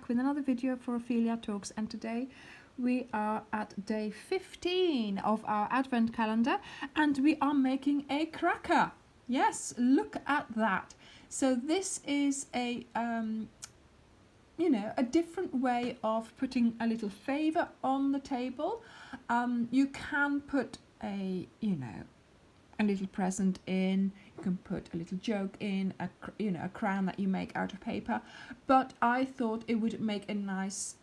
with another video for Ophelia Talks, and today we are at day 15 of our advent calendar and we are making a cracker. Yes, look at that. So this is a a different way of putting a little favour on the table. You can put a little present in, you can put a little joke in, a crown that you make out of paper, but I thought it would make a nice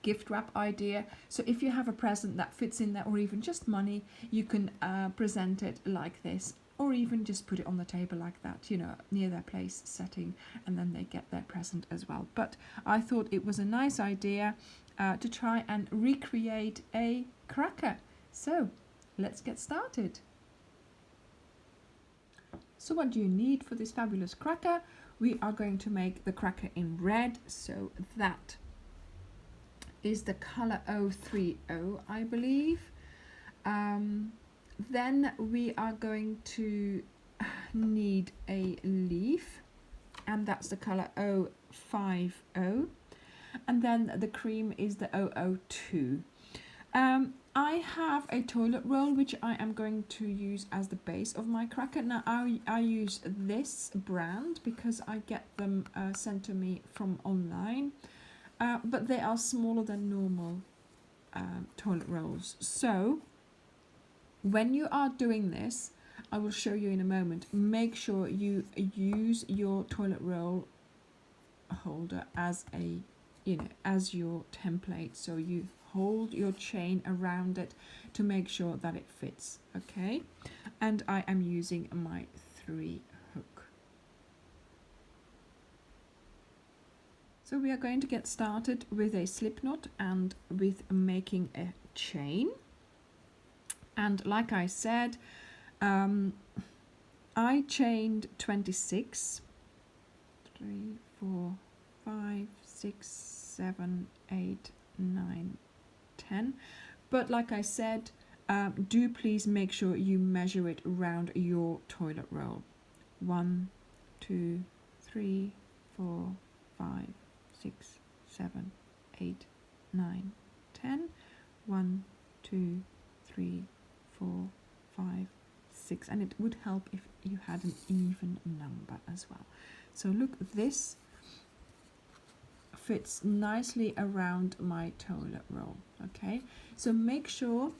gift wrap idea. So if you have a present that fits in there, or even just money, you can present it like this, or even just put it on the table like that, near their place setting, and then they get their present as well. But I thought it was a nice idea to try and recreate a cracker. So let's get started. So what do you need for this fabulous cracker? We are going to make the cracker in red, so that is the color 030, I believe. Then we are going to need a leaf, and that's the color 050, and then the cream is the 002. I have a toilet roll which I am going to use as the base of my cracker. Now I use this brand because I get them sent to me from online, but they are smaller than normal toilet rolls. So when you are doing this, I will show you in a moment, make sure you use your toilet roll holder as a as your template, so you hold your chain around it to make sure that it fits. Okay, and I am using my 3 hook. So we are going to get started with a slip knot and with making a chain. And like I said, I chained 26, 3, 4, 5, 6, 7, 8, 9, 10. But like I said, do please make sure you measure it around your toilet roll. 1, 2, 3, 4, 5, 6, 7, 8, 9, 10. 1, 2, 3, 4, 5, 6, and it would help if you had an even number as well. So look, this fits nicely around my toilet roll. Okay, so make sure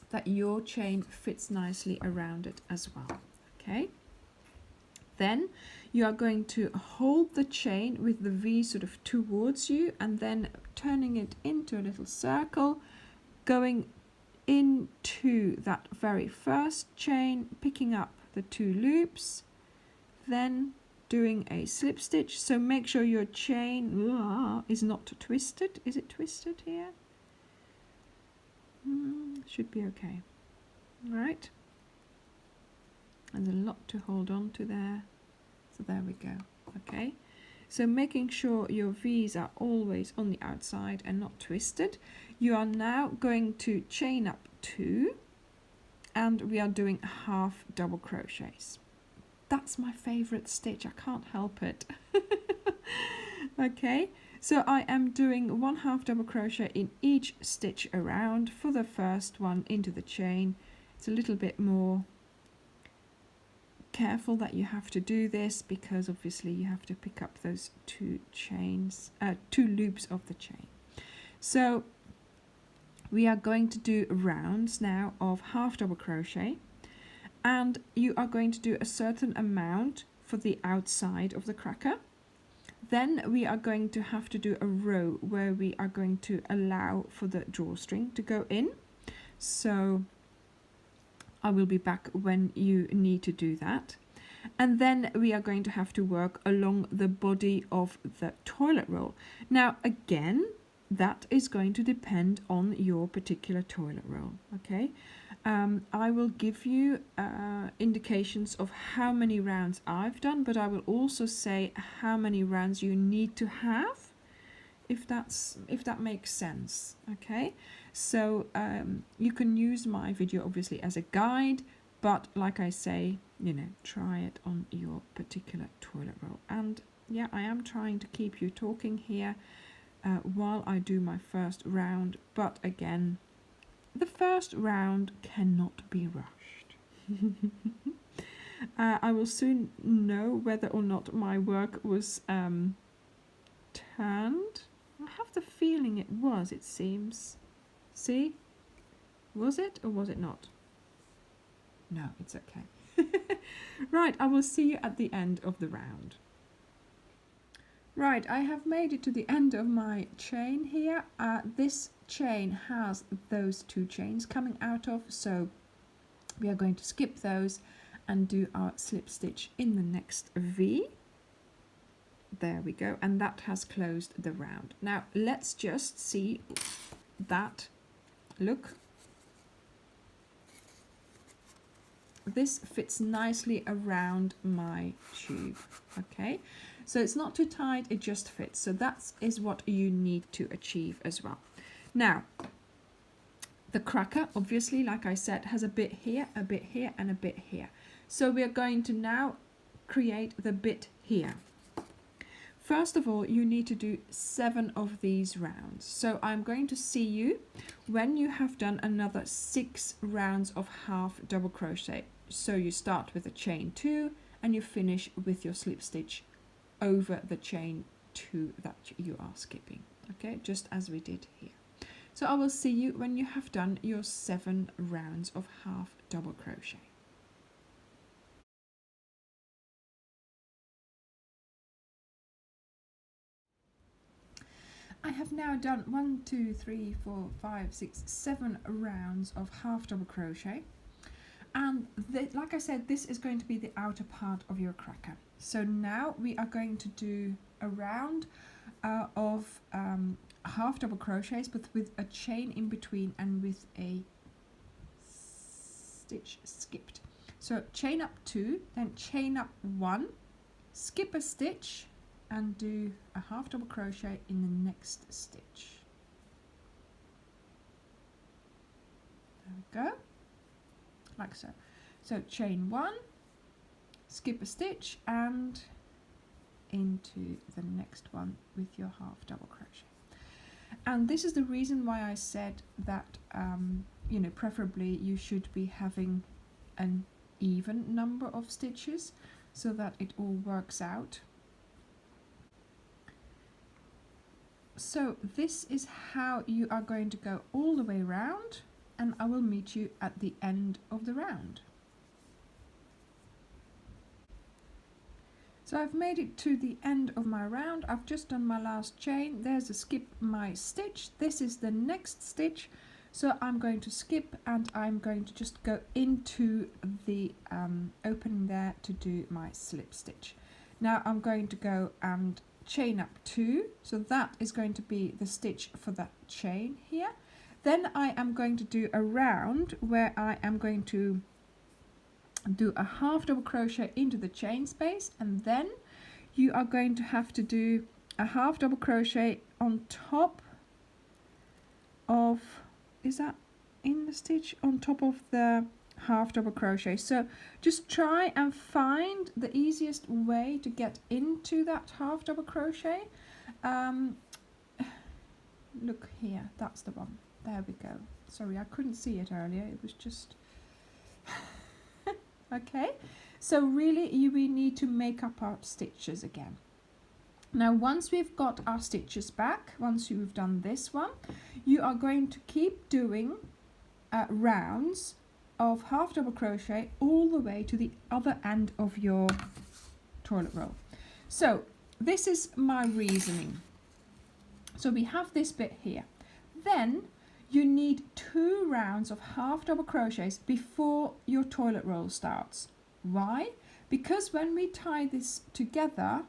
that your chain fits nicely around it as well. Okay, then you are going to hold the chain with the V sort of towards you, and then turning it into a little circle, going into that very first chain, picking up the 2 loops, then doing a slip stitch. So make sure your chain is not twisted. Is it twisted here? Should be okay. All right. There's a lot to hold on to there. So there we go. Okay. So making sure your V's are always on the outside and not twisted. You are now going to chain up 2, and we are doing half double crochets. That's my favorite stitch, I can't help it. Okay, so I am doing 1 half double crochet in each stitch around for the first one into the chain. It's a little bit more careful that you have to do this, because obviously you have to pick up those 2 loops of the chain. So we are going to do rounds now of half double crochet, and you are going to do a certain amount for the outside of the cracker. Then we are going to have to do a row where we are going to allow for the drawstring to go in. So I will be back when you need to do that. And then we are going to have to work along the body of the toilet roll. Now again, that is going to depend on your particular toilet roll. Okay, I will give you indications of how many rounds I've done, but I will also say how many rounds you need to have, if that makes sense. Okay, so you can use my video obviously as a guide, but like I say, try it on your particular toilet roll. And Yeah, I am trying to keep you talking here while I do my first round, but again, the first round cannot be rushed. I will soon know whether or not my work was turned. I have the feeling it was, it seems. See? Was it or was it not? No, it's okay. Right, I will see you at the end of the round. Right, I have made it to the end of my chain here. This chain has those 2 chains coming out of, so we are going to skip those and do our slip stitch in the next V. There we go, and that has closed the round. Now let's just see that. Look, this fits nicely around my tube. Okay, so it's not too tight, it just fits. So that is what you need to achieve as well. Now the cracker, obviously, like I said, has a bit here, a bit here, and a bit here. So we are going to now create the bit here. First of all, you need to do 7 of these rounds. So I'm going to see you when you have done another 6 rounds of half double crochet. So you start with a chain 2 and you finish with your slip stitch over the chain 2 that you are skipping. Okay, just as we did here. So I will see you when you have done your 7 rounds of half double crochet. I have now done 1, 2, 3, 4, 5, 6, 7 rounds of half double crochet, and like I said, this is going to be the outer part of your cracker. So now we are going to do a round of half double crochets, but with a chain in between and with a stitch skipped. So chain up 2, then chain up 1, skip a stitch, and do a half double crochet in the next stitch. There we go, like so. So chain 1, skip a stitch, and into the next one with your half double crochet. And this is the reason why I said that you know, preferably you should be having an even number of stitches so that it all works out. So this is how you are going to go all the way around, and I will meet you at the end of the round. So I've made it to the end of my round. I've just done my last chain. There's a skip my stitch. This is the next stitch. So I'm going to skip and I'm going to just go into the opening there to do my slip stitch. Now I'm going to go and chain up 2, so that is going to be the stitch for that chain here. Then I am going to do a round where I am going to do a half double crochet into the chain space, and then you are going to have to do a half double crochet on top of, is that in the stitch, on top of the half double crochet. So just try and find the easiest way to get into that half double crochet. Look here, that's the one. There we go. Sorry, I couldn't see it earlier, it was just okay. So really we need to make up our stitches again. Now once we've got our stitches back, once you've done this one, you are going to keep doing rounds of half double crochet all the way to the other end of your toilet roll. So this is my reasoning. So we have this bit here. Then you need 2 rounds of half double crochets before your toilet roll starts. Why? Because when we tie this together,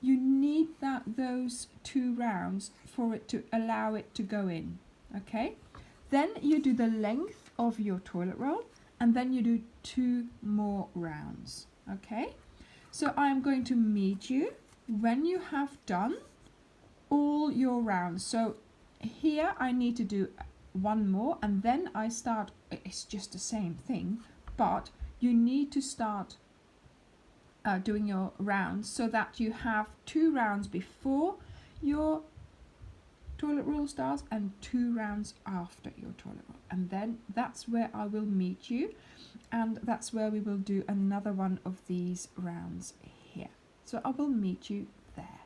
you need those 2 rounds for it to allow it to go in. Okay? Then you do the length of your toilet roll, and then you do 2 more rounds. Okay? So I am going to meet you when you have done all your rounds. So here I need to do 1 more, and then I start, it's just the same thing, but you need to start doing your rounds, so that you have 2 rounds before your toilet roll starts and 2 rounds after your toilet roll, and then that's where I will meet you, and that's where we will do another one of these rounds here. So I will meet you there.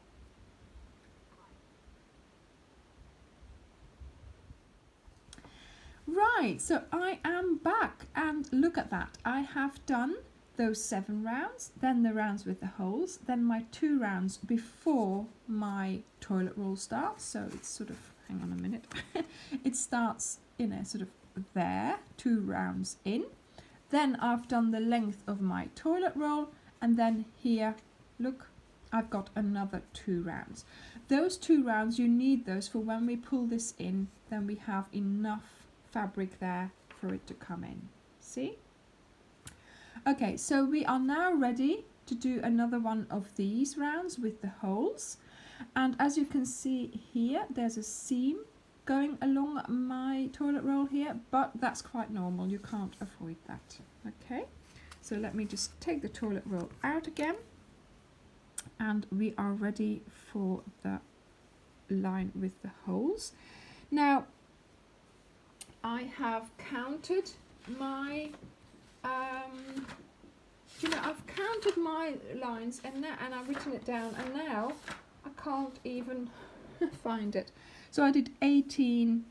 Right, so I am back, and look at that. I have done those 7 rounds, then the rounds with the holes, then my 2 rounds before my toilet roll starts. So it's sort of, hang on a minute, it starts in a sort of there, 2 rounds in. Then I've done the length of my toilet roll, and then here, look, I've got another 2 rounds. Those 2 rounds, you need those for when we pull this in, then we have enough fabric there for it to come in. See? Okay, so we are now ready to do another one of these rounds with the holes, and as you can see here, there's a seam going along my toilet roll here, but that's quite normal, you can't avoid that. Okay, so let me just take the toilet roll out again, and we are ready for the line with the holes. Now I have counted my I've counted my lines, and I've written it down, and now I can't even find it. So I did 18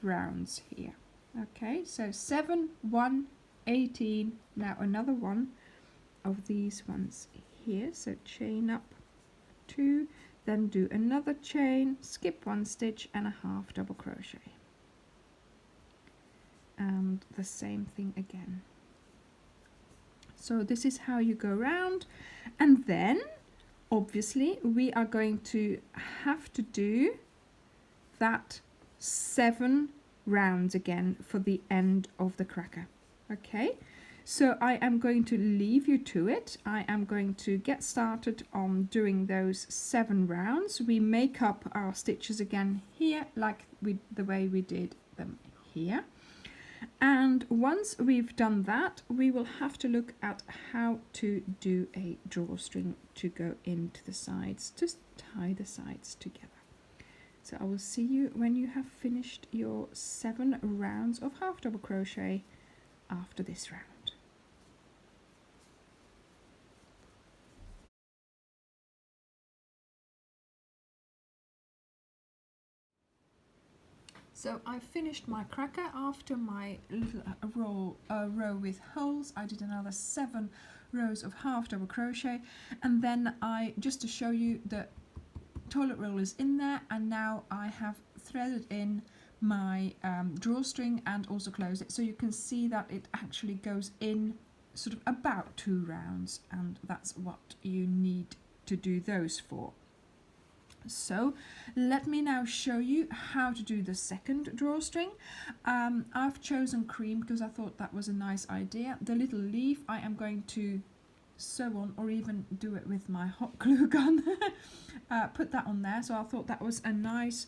rounds here. Okay, so 7, 1, 18, now another one of these ones here. So chain up 2, then do another chain, skip 1 stitch and a half double crochet. And the same thing again. So this is how you go around, and then obviously we are going to have to do that 7 rounds again for the end of the cracker. Okay, so I am going to leave you to it. I am going to get started on doing those 7 rounds. We make up our stitches again here, like the way we did them here. And once we've done that, we will have to look at how to do a drawstring to go into the sides, just tie the sides together. So I will see you when you have finished your 7 rounds of half double crochet after this round. So I finished my cracker after my little row with holes. I did another 7 rows of half double crochet, and then just to show you, the toilet roll is in there, and now I have threaded in my drawstring and also closed it, so you can see that it actually goes in sort of about 2 rounds, and that's what you need to do those for. So let me now show you how to do the second drawstring. I've chosen cream because I thought that was a nice idea. The little leaf I am going to sew on, or even do it with my hot glue gun. Put that on there, so I thought that was a nice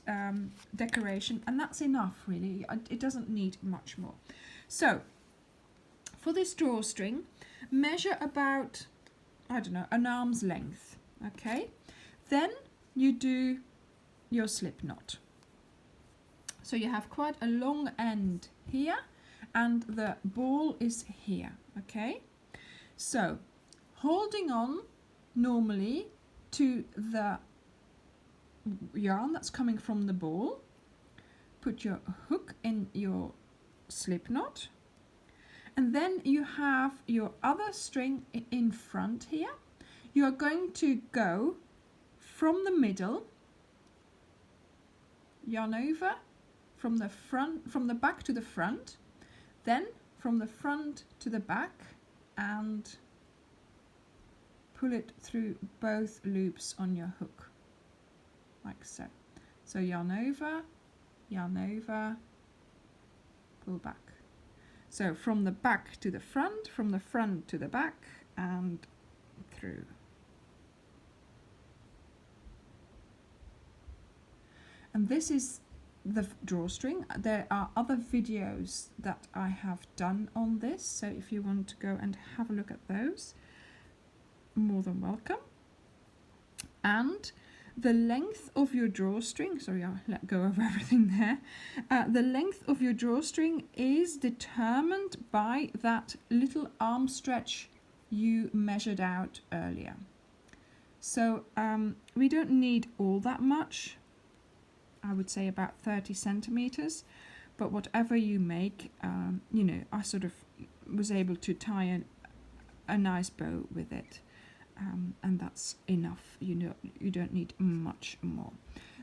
decoration, and that's enough really. It doesn't need much more. So for this drawstring, measure about, I don't know, an arm's length. Okay, then you do your slip knot. So you have quite a long end here, and the ball is here. Okay, so holding on normally to the yarn that's coming from the ball, put your hook in your slip knot, and then you have your other string in front here. You are going to go from the middle, yarn over from the front, from the back to the front, then from the front to the back, and pull it through both loops on your hook, like so. So yarn over, pull back. So from the back to the front, from the front to the back, and through. And this is the drawstring. There are other videos that I have done on this, so if you want to go and have a look at those. more than welcome. And the length of your drawstring, sorry, I let go of everything there. The length of your drawstring is determined by that little arm stretch you measured out earlier. So we don't need all that much. I would say about 30 centimeters, but whatever you make, you know, I sort of was able to tie a nice bow with it. And that's enough. You know, you don't need much more.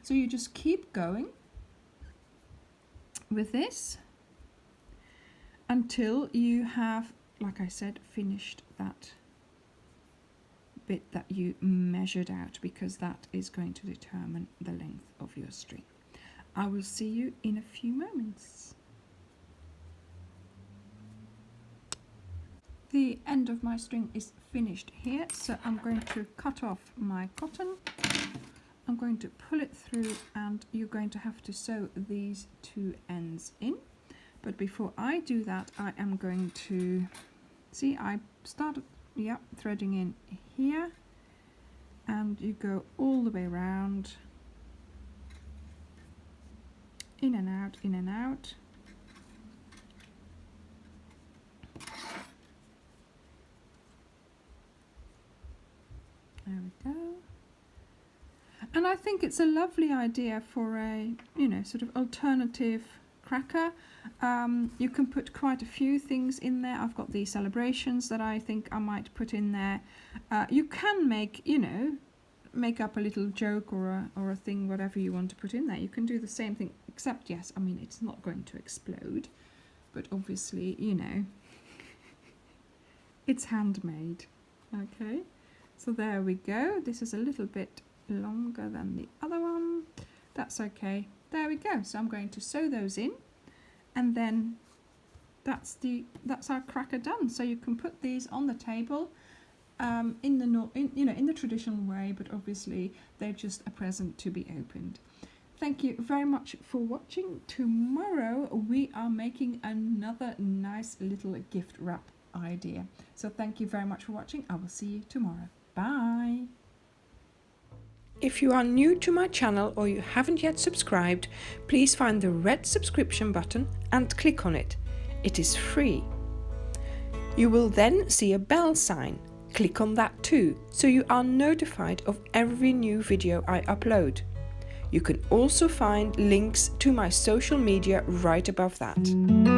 So you just keep going with this until you have, like I said, finished that bit that you measured out, because that is going to determine the length of your string. I will see you in a few moments. The end of my string is finished here, so I'm going to cut off my cotton. I'm going to pull it through, and you're going to have to sew these two ends in. But before I do that, I am going to see, I started threading in here, and you go all the way around, in and out, in and out. There we go. And I think it's a lovely idea for a, you know, sort of alternative cracker. You can put quite a few things in there. I've got the celebrations that I think I might put in there. You can make, you know, make up a little joke or a thing, whatever you want to put in there. You can do the same thing, except, yes, I mean, it's not going to explode, but obviously, you know, it's handmade. Okay. So there we go. This is a little bit longer than the other one. That's okay. There we go. So I'm going to sew those in, and then that's our cracker done. So you can put these on the table in the traditional way, but obviously they're just a present to be opened. Thank you very much for watching. Tomorrow we are making another nice little gift wrap idea. So thank you very much for watching. I will see you tomorrow. Bye. If you are new to my channel or you haven't yet subscribed, please find the red subscription button and click on it. It is free. You will then see a bell sign. Click on that too, so you are notified of every new video I upload. You can also find links to my social media right above that.